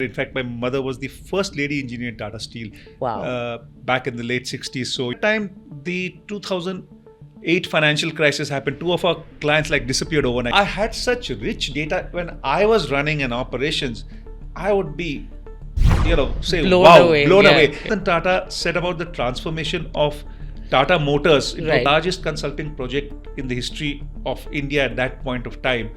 In fact, my mother was the first lady engineer in Tata Steel back in the late 60s. So, at the time the 2008 financial crisis happened, two of our clients disappeared overnight. I had such rich data when I was running an operations. I would be, blown away. Then Tata said about the transformation of Tata Motors into the largest consulting project in the history of India at that point of time,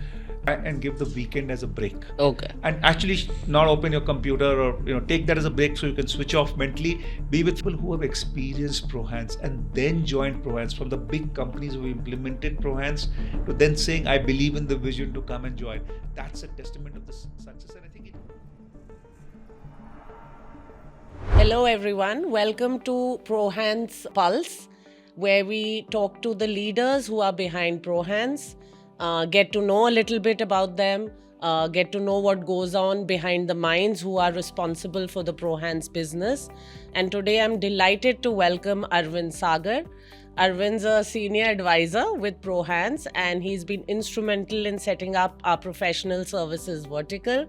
and give the weekend as a break. Okay. And actually not open your computer or take that as a break so you can switch off mentally, be with people who have experienced ProHance and then joined ProHance, from the big companies who implemented ProHance to then saying, I believe in the vision to come and join. That's a testament of the success, and I think Hello everyone, welcome to ProHance Pulse, where we talk to the leaders who are behind ProHance, get to know a little bit about them, get to know what goes on behind the minds who are responsible for the ProHance business. And today I'm delighted to welcome Arvind Sagar. Arvind's a senior advisor with ProHance, and he's been instrumental in setting up our professional services vertical.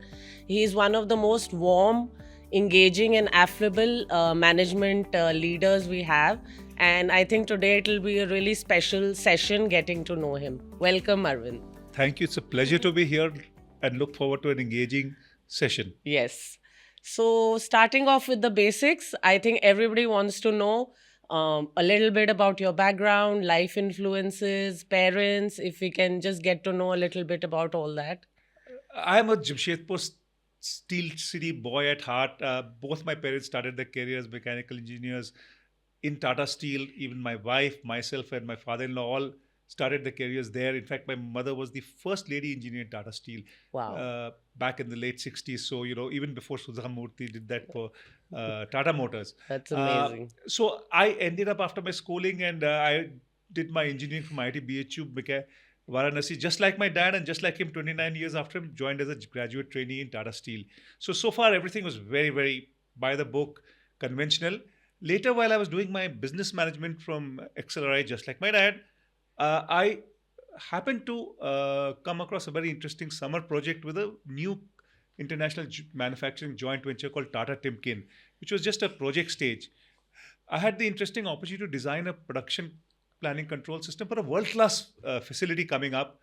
He's one of the most warm, engaging and affable management leaders we have. And I think today it will be a really special session getting to know him. Welcome, Arvind. Thank you. It's a pleasure to be here and look forward to an engaging session. Yes. So starting off with the basics, I think everybody wants to know a little bit about your background, life influences, parents, if we can just get to know a little bit about all that. I'm a Jamshedpur Steel City boy at heart. Both my parents started their careers mechanical engineers in Tata Steel. Even my wife, myself, and my father-in-law all started their careers there. In fact, my mother was the first lady engineer in Tata Steel back in the late 60s. So, even before Sudha Murthy did that for Tata Motors. That's amazing. So I ended up, after my schooling, and I did my engineering from IIT BHU, Varanasi, just like my dad, and just like him, 29 years after him, joined as a graduate trainee in Tata Steel. So far, everything was very, very by the book, conventional. Later, while I was doing my business management from XLRI, just like my dad, I happened to come across a very interesting summer project with a new international manufacturing joint venture called Tata Timken, which was just a project stage. I had the interesting opportunity to design a production planning control system for a world-class facility coming up.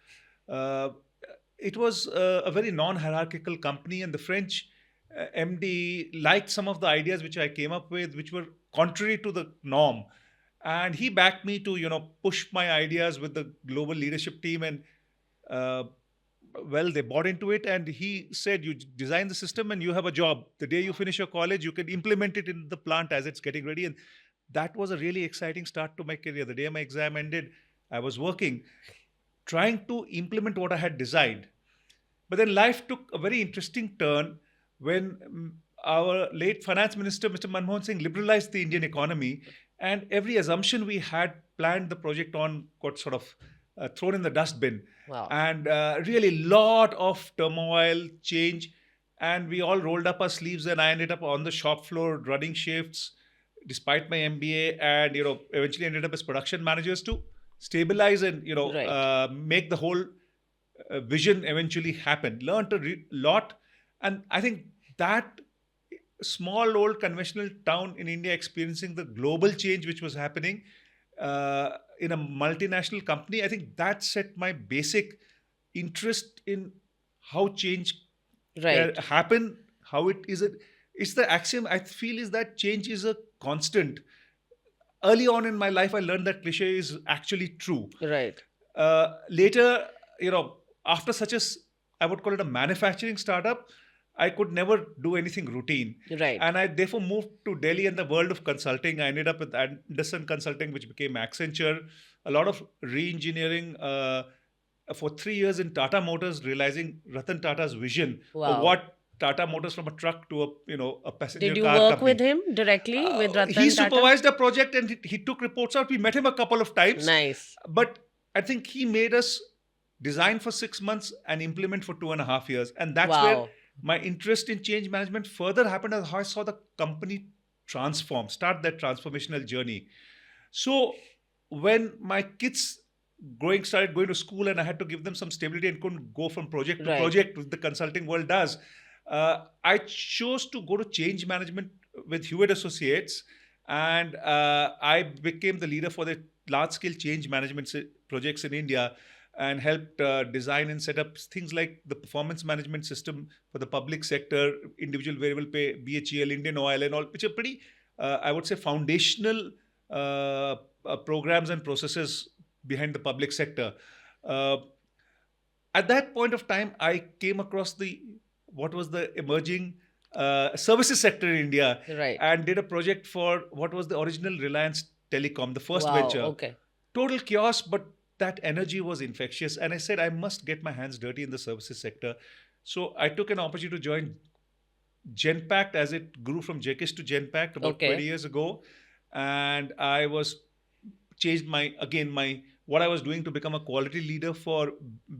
It was a very non-hierarchical company, and the French MD liked some of the ideas which I came up with, which were contrary to the norm. And he backed me to, push my ideas with the global leadership team. And, they bought into it. And he said, you design the system and you have a job. The day you finish your college, you can implement it in the plant as it's getting ready. And that was a really exciting start to my career. The day my exam ended, I was working, trying to implement what I had designed. But then life took a very interesting turn when our late finance minister, Mr. Manmohan Singh, liberalized the Indian economy, and every assumption we had planned the project on got sort of thrown in the dustbin. Wow. And really lot of turmoil, change, and we all rolled up our sleeves, and I ended up on the shop floor running shifts despite my MBA, and eventually ended up as production managers to stabilize and make the whole vision eventually happen. Learned a lot. And I think that small old conventional town in India experiencing the global change which was happening in a multinational company, I think that set my basic interest in how change happen, how it is. It's the axiom I feel is that change is a constant. Early on in my life, I learned that cliche is actually true. Right. Later, after I would call it a manufacturing startup, I could never do anything routine. Right. And I therefore moved to Delhi in the world of consulting. I ended up with Anderson Consulting, which became Accenture. A lot of re-engineering for 3 years in Tata Motors, realizing Ratan Tata's vision of what Tata Motors from a truck to a passenger car. Did you work with him directly with Ratan Tata? He supervised a project and he took reports out. We met him a couple of times. Nice. But I think he made us design for 6 months and implement for 2.5 years. And that's where my interest in change management further happened, as how I saw the company start that transformational journey. So when my kids started going to school and I had to give them some stability and couldn't go from project to project, which the consulting world does, I chose to go to change management with Hewitt Associates, and I became the leader for the large scale change management projects in India, and helped design and set up things like the performance management system for the public sector, individual variable pay, BHEL, Indian Oil, and all, which are pretty, I would say, foundational programs and processes behind the public sector. Uh, at that point of time, I came across the what was the emerging services sector in India, Right. and did a project for what was the original Reliance Telecom, the first Wow. venture. Okay. Total chaos, but that energy was infectious, and I said I must get my hands dirty in the services sector. So I took an opportunity to join Genpact as it grew from JKIS to Genpact about 20 Okay. years ago, and I was changed my what I was doing to become a quality leader for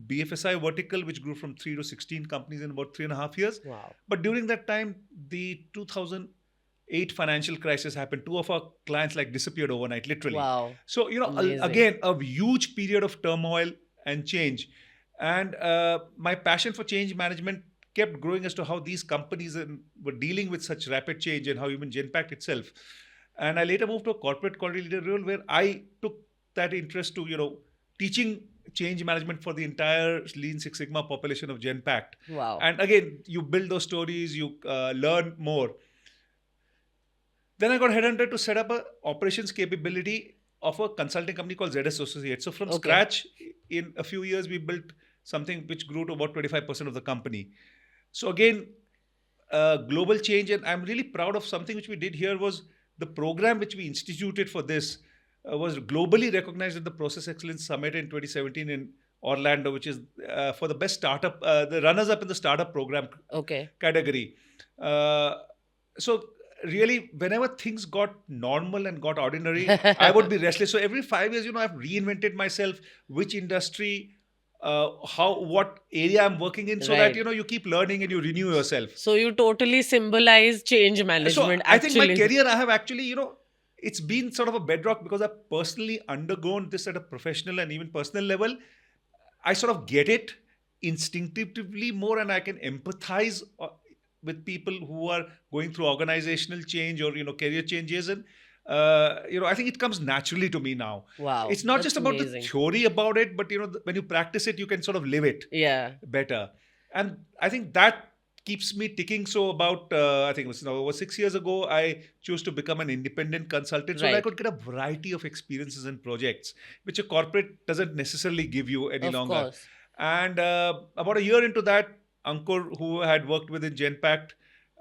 BFSI vertical, which grew from 3 to 16 companies in about 3.5 years. Wow. But during that time, the 2008 financial crisis happened. Two of our clients like disappeared overnight, literally. Wow. So Amazing. again, a huge period of turmoil and change, and my passion for change management kept growing as to how these companies were dealing with such rapid change, and how even Genpact itself. And I later moved to a corporate quality leader role, where I took that interest to teaching change management for the entire Lean Six Sigma population of Genpact. Wow. And again, you build those stories, you learn more. Then I got headhunted to set up a operations capability of a consulting company called ZS Associates. So from Okay. scratch, in a few years, we built something which grew to about 25% of the company. So again, global change, and I'm really proud of something which we did here. Was the program which we instituted for this was globally recognized at the Process Excellence Summit in 2017 in Orlando, which is for the best startup, the runners-up in the startup program Okay. category. So really, whenever things got normal and got ordinary, I would be restless. So every 5 years, I've reinvented myself, which industry, what area I'm working in, so that Right. you keep learning and you renew yourself. So you totally symbolize change So management. I think my Actually. career, I have actually, it's been sort of a bedrock, because I've personally undergone this at a professional and even personal level. I sort of get it instinctively more, and I can empathize with people who are going through organizational change or career changes, and I think it comes naturally to me now. Wow. It's not That's just about amazing. the theory about it, but when you practice it, you can sort of live it Yeah. better. And I think that keeps me ticking. So about I think it was now over 6 years ago, I chose to become an independent consultant, so that I Right. could get a variety of experiences and projects which a corporate doesn't necessarily give you any Of longer. course. And about a year into that, Ankur, who had worked within Genpact,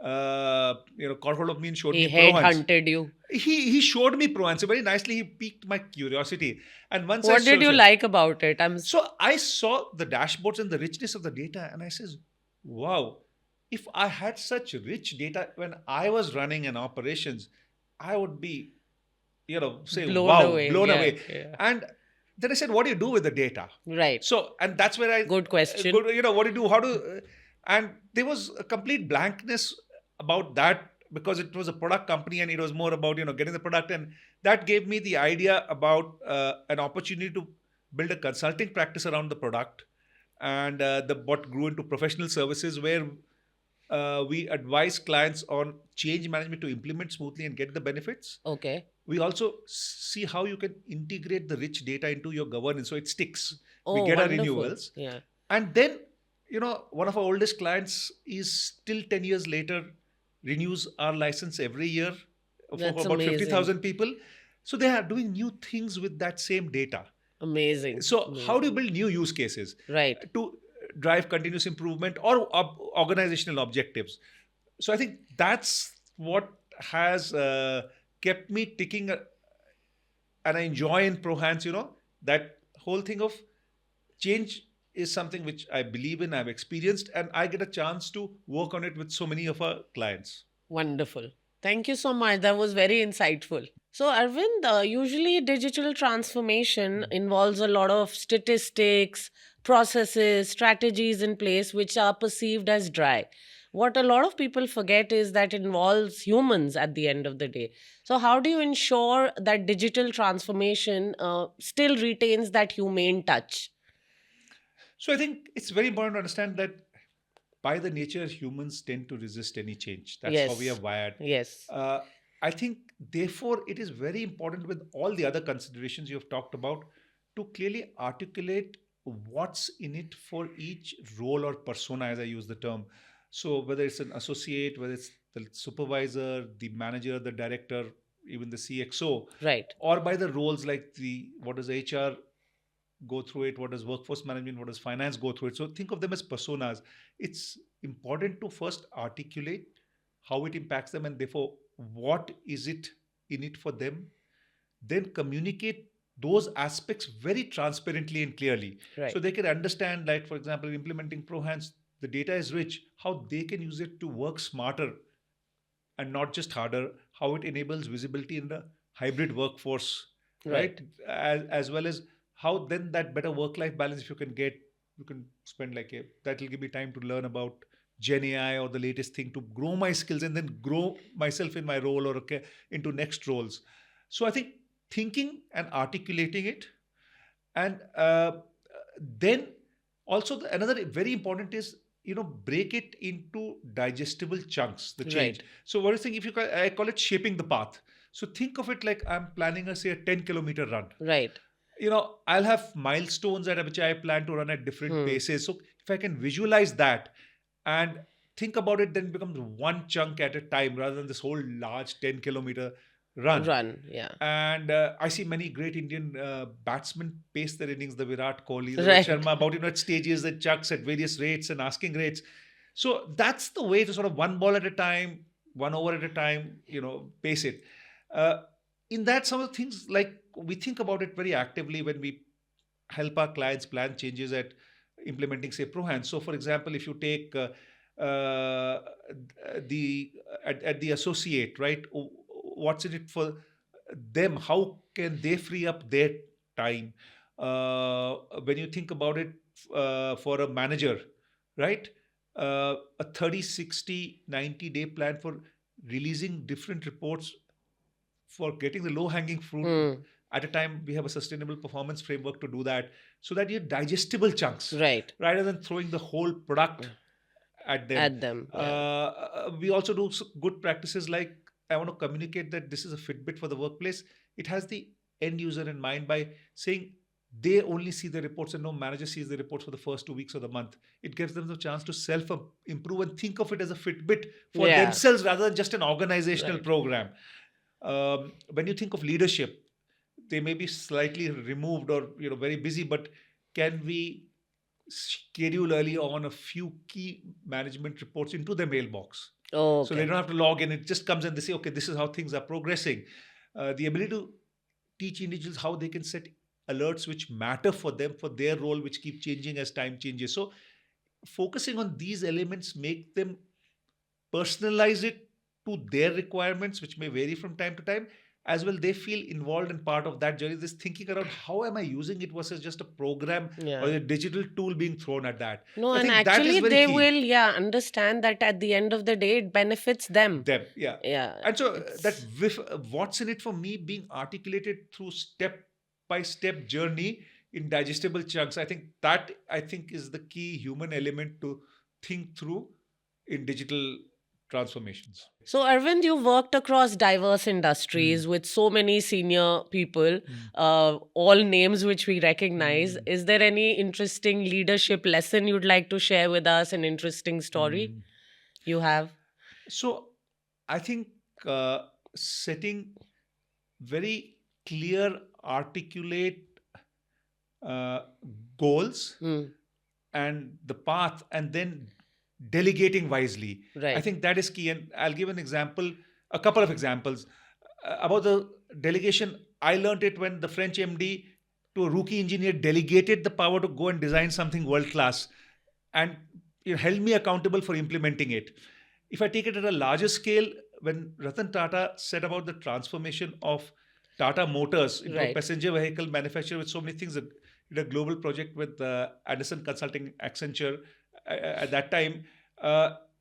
caught hold of me and showed He me ProHance. headhunted you. He showed me ProHance. So very nicely, he piqued my curiosity. And once What did you like about it? So I saw the dashboards and the richness of the data, and I says, wow, if I had such rich data when I was running an operations, I would be, say, blown wow, away. blown Yeah, away. yeah. And then I said, what do you do with the data? Right. So, and that's where I Good question. what do you do? How do? And there was a complete blankness about that, because it was a product company and it was more about getting the product, and that gave me the idea about an opportunity to build a consulting practice around the product, and the what grew into professional services, where we advise clients on change management to implement smoothly and get the benefits. Okay. We also see how you can integrate the rich data into your governance so it sticks. We Oh, get our wonderful. renewals. Yeah. And then, one of our oldest clients is still 10 years later, renews our license every year for That's about amazing. 50,000 people. So they are doing new things with that same data. Amazing. So how do you Amazing. build new use cases Right. to drive continuous improvement or organizational objectives? So I think that's what has kept me ticking, and I enjoy in ProHance, that whole thing of change is something which I believe in, I've experienced, and I get a chance to work on it with so many of our clients. Wonderful. Thank you so much. That was very insightful. So, Arvind, usually digital transformation involves a lot of statistics, processes, strategies in place which are perceived as dry. What a lot of people forget is that it involves humans at the end of the day. So, how do you ensure that digital transformation still retains that humane touch? So I think it's very important to understand that by the nature, humans tend to resist any change. That's how we are Yes. wired. Yes. I think, therefore, it is very important with all the other considerations you have talked about to clearly articulate what's in it for each role or persona, as I use the term. So, whether it's an associate, whether it's the supervisor, the manager, the director, even the CXO, Right. or by the roles like what does HR go through it, what does workforce management, what does finance go through it. So think of them as personas. It's important to first articulate how it impacts them, and therefore what is it in it for them, then communicate those aspects very transparently and clearly, Right. so they can understand, like for example, implementing ProHance, the data is rich, how they can use it to work smarter and not just harder, how it enables visibility in the hybrid workforce, Right. right? As well as how then that better work-life balance, if you can get, you can spend like that will give me time to learn about Gen AI or the latest thing to grow my skills and then grow myself in my role or into next roles. So I think thinking and articulating it, and then also another very important is, break it into digestible chunks, the change. Right. So what do you think, if you I call it shaping the path. So think of it like I'm planning a 10-kilometer run. Right. I'll have milestones at which I plan to run at different Hmm. paces. So if I can visualize that and think about it, then it becomes one chunk at a time rather than this whole large 10-kilometer run. Run. Yeah. And I see many great Indian batsmen pace their innings, the Virat Kohli, the Rohit Right. Sharma, about at stages, at chucks, at various rates and asking rates. So that's the way to sort of one ball at a time, one over at a time, pace it. In that, some of the things, like we think about it very actively when we help our clients plan changes at implementing, say, ProHance. So, for example, if you take the at the associate, right? What's in it for them? How can they free up their time? When you think about it, for a manager, right? A 30, 60, 90-day plan for releasing different reports, for getting the low hanging fruit. Hmm. At a time, we have a sustainable performance framework to do that, so that you're digestible chunks Right. rather than throwing the whole product at them. At them. Yeah. We also do good practices, like I want to communicate that this is a Fitbit for the workplace. It has the end user in mind by saying they only see the reports and no manager sees the reports for the first 2 weeks of the month. It gives them the chance to self improve and think of it as a Fitbit for Yeah. themselves rather than just an organizational Right. program. When you think of leadership, they may be slightly removed or very busy, but can we schedule early on a few key management reports into their mailbox? Oh, So they okay. don't have to log in. It just comes and they say, okay, this is how things are progressing. The ability to teach individuals how they can set alerts which matter for them, for their role, which keep changing as time changes. So focusing on these elements make them personalize it to their requirements, which may vary from time to time. As well, they feel involved and part of that journey. This thinking around how am I using it versus just a program Yeah. or a digital tool being thrown at that. No, I and think that is actually very they key. will, yeah, understand that at the end of the day it benefits them. Them, yeah. Yeah. And so it's- that what's in it for me being articulated through step by step journey in digestible chunks. I think is the key human element to think through in digital transformations. So, Arvind, you worked across diverse industries with so many senior people, all names which we recognize. Is there any interesting leadership lesson you'd like to share with us? An interesting story you have? So I think setting very clear, articulate goals Hmm. and the path, and then delegating wisely. Right. I think that is key. And I'll give a couple of examples about the delegation. I learned it when the French MD to a rookie engineer delegated the power to go and design something world class, and held me accountable for implementing it. If I take it at a larger scale, when Ratan Tata said about the transformation of Tata Motors into a Right. passenger vehicle manufacturer with so many things, did a global project with Anderson Consulting, Accenture at that time.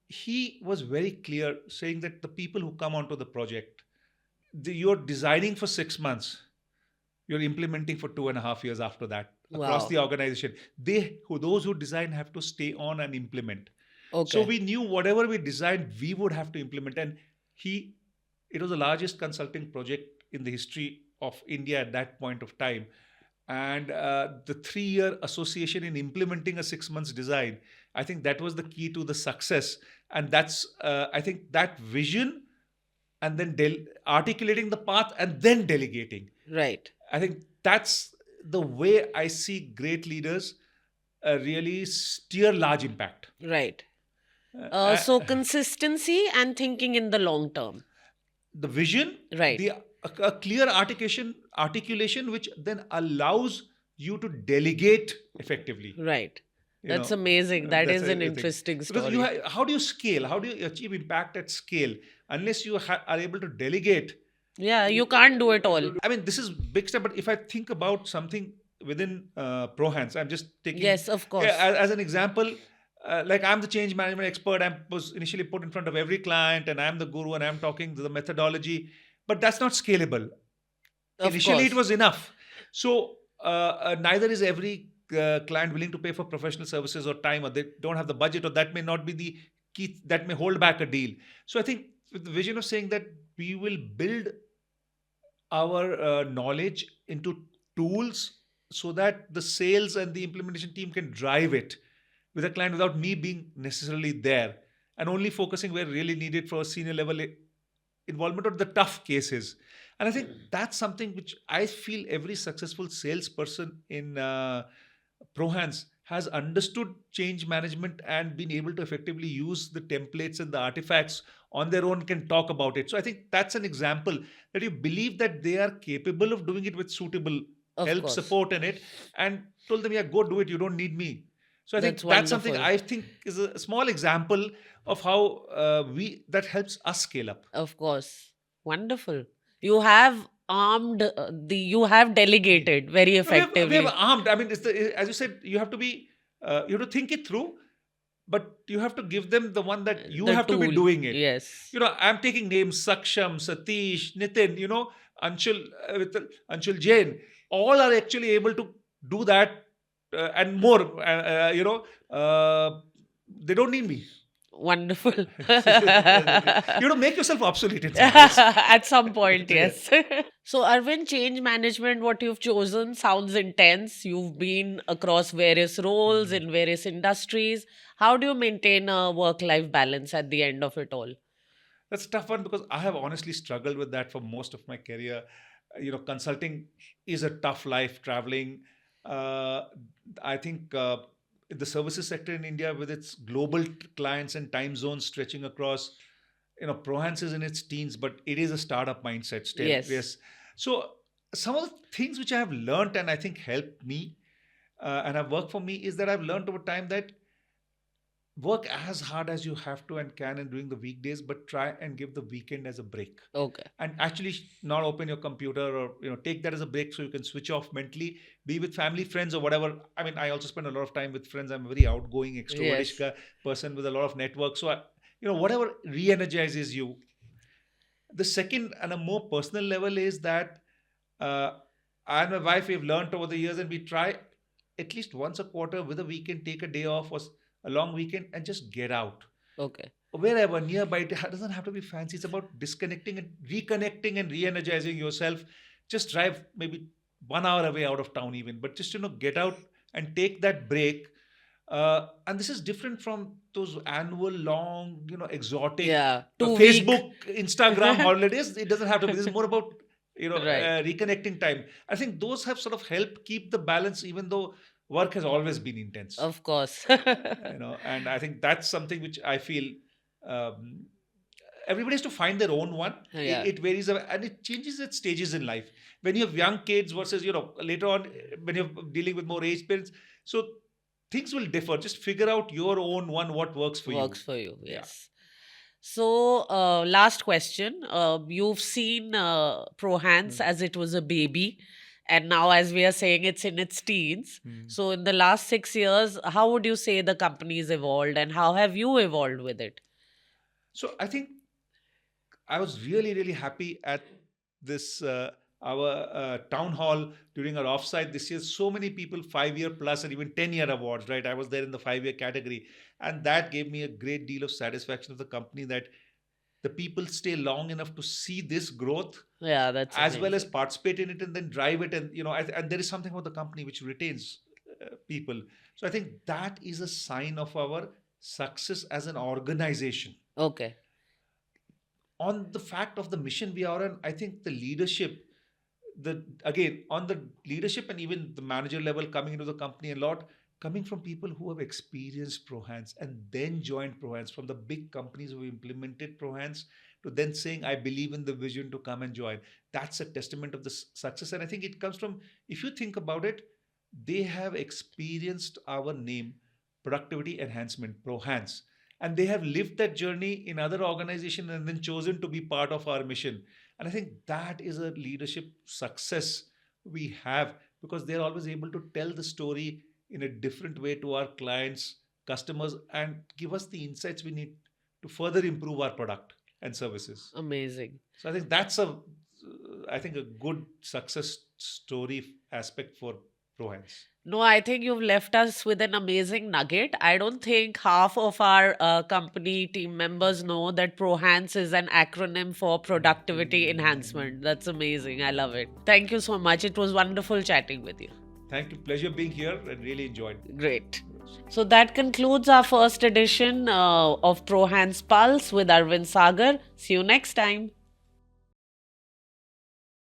He was very clear, saying that the people who come onto the project, you're designing for 6 months, you're implementing for 2.5 years after that across Wow. the organization. Those who design have to stay on and implement. So Okay. we knew whatever we designed, we would have to implement. And it was the largest consulting project in the history of India at that point of time. And the 3 year association in implementing a 6 months design, I think that was the key to the success. And that's, I think, that vision, and then articulating the path and then delegating. Right. I think that's the way I see great leaders really steer large impact. Right. Uh, So uh, consistency and thinking in the long term. the vision, Right. the a clear articulation, which then allows you to delegate effectively. Right. You That's know, amazing. That that's is an a thing. interesting Because story. how do you scale? How do you achieve impact at scale unless you are able to delegate? Yeah, you can't do it all. I mean, this is big step. But if I think about something within ProHance, I'm just taking Yes, of course. as an example. Like, I'm the change management expert. I was initially put in front of every client, and I'm the guru, and I'm talking the methodology. But that's not scalable. Of Initially, it course. was enough. So neither is every client willing to pay for professional services or time, or they don't have the budget, or that may not be the key that may hold back a deal. So I think with the vision of saying that we will build our knowledge into tools so that the sales and the implementation team can drive it with a client without me being necessarily there, and only focusing where really needed for senior level involvement or the tough cases. And I think that's something which I feel every successful salesperson in ProHance has understood change management and been able to effectively use the templates and the artifacts on their own, can talk about it. So I think that's an example that you believe that they are capable of doing it with suitable Of help, course. support in it, and told them, yeah, go do it. You don't need me. So I That's think that's something wonderful. I think is a small example of how we that helps us scale up. Of course. Wonderful. You have you have delegated very No, we have effectively. armed. I mean, as you said, you have to be, you have to think it through, but you have to give them the one that you The have to be tool. doing it. Yes. I'm taking names: Saksham, Satish, Nitin. Anshul, with Anshul Jain. All are actually able to do that and more. They don't need me. Wonderful. You make yourself obsolete in some ways. At some point, Yeah. yes. So, Arvind, change management, what you've chosen sounds intense. You've been across various roles in various industries. How do you maintain a work life balance at the end of it all? That's a tough one because I have honestly struggled with that for most of my career. Consulting is a tough life. Traveling, uh, I think the services sector in India, with its global clients and time zones stretching across, ProHance is in its teens, but it is a startup mindset still. Yes. Yes. So some of the things which I have learned and I think helped me and have worked for me is that I've learned over time that work as hard as you have to and can and during the weekdays, but try and give the weekend as a break, Okay. and actually not open your computer, or take that as a break so you can switch off mentally, be with family, friends, or whatever. I mean, I also spend a lot of time with friends. I'm a very outgoing, extrovertish Yes. person with a lot of network. So whatever re-energizes you. The second and a more personal level is that uh, I and my wife, we've learned over the years, and we try at least once a quarter with a weekend, take a day off, or a long weekend, and just get out Okay. wherever nearby. It doesn't have to be fancy. It's about disconnecting and reconnecting and re-energizing yourself. Just drive maybe 1 hour away out of town even, but just get out and take that break. And this is different from those annual long, exotic Yeah. 2 week. Facebook, Instagram holidays. It doesn't have to be. This is more about Right. reconnecting time. I think those have sort of helped keep the balance, even though work has always been intense. Of course. And I think that's something which I feel um, everybody has to find their own one. Yeah. It varies, and it changes at stages in life. When you have young kids versus later on, when you're dealing with more aged parents, so things will differ. Just figure out your own one, what works for you. Works for you. Yeah. Yes. So, last question. You've seen ProHance as it was a baby, and now, as we are saying, it's in its teens. Mm. So, in the last 6 years, how would you say the company's evolved, and how have you evolved with it? So I think I was really, really happy at this our town hall during our offsite this year. So many people, 5-year plus and even 10-year awards, right? I was there in the 5-year category. And that gave me a great deal of satisfaction of the company, that the people stay long enough to see this growth Yeah, that's as well as amazing. participate in it and then drive it. And, and there is something about the company which retains people. So I think that is a sign of our success as an organization. Okay. On the fact of the mission we are on, I think the leadership, the again on the leadership and even the manager level coming into the company a lot, coming from people who have experienced ProHance and then joined ProHance, from the big companies who implemented ProHance to then saying, I believe in the vision to come and join. That's a testament of the success. And I think it comes from, if you think about it, they have experienced our name, productivity enhancement, ProHance, and they have lived that journey in other organizations and then chosen to be part of our mission. And I think that is a leadership success we have, because they're always able to tell the story in a different way to our clients, customers, and give us the insights we need to further improve our product and services. Amazing. So I think that's a good success story aspect for ProHance. No, I think you've left us with an amazing nugget. I don't think half of our company team members know that ProHance is an acronym for productivity enhancement. That's amazing. I love it. Thank you so much. It was wonderful chatting with you. Thank you. Pleasure being here and really enjoyed. Great. So that concludes our first edition of ProHance Pulse with Arvind Sagar. See you next time.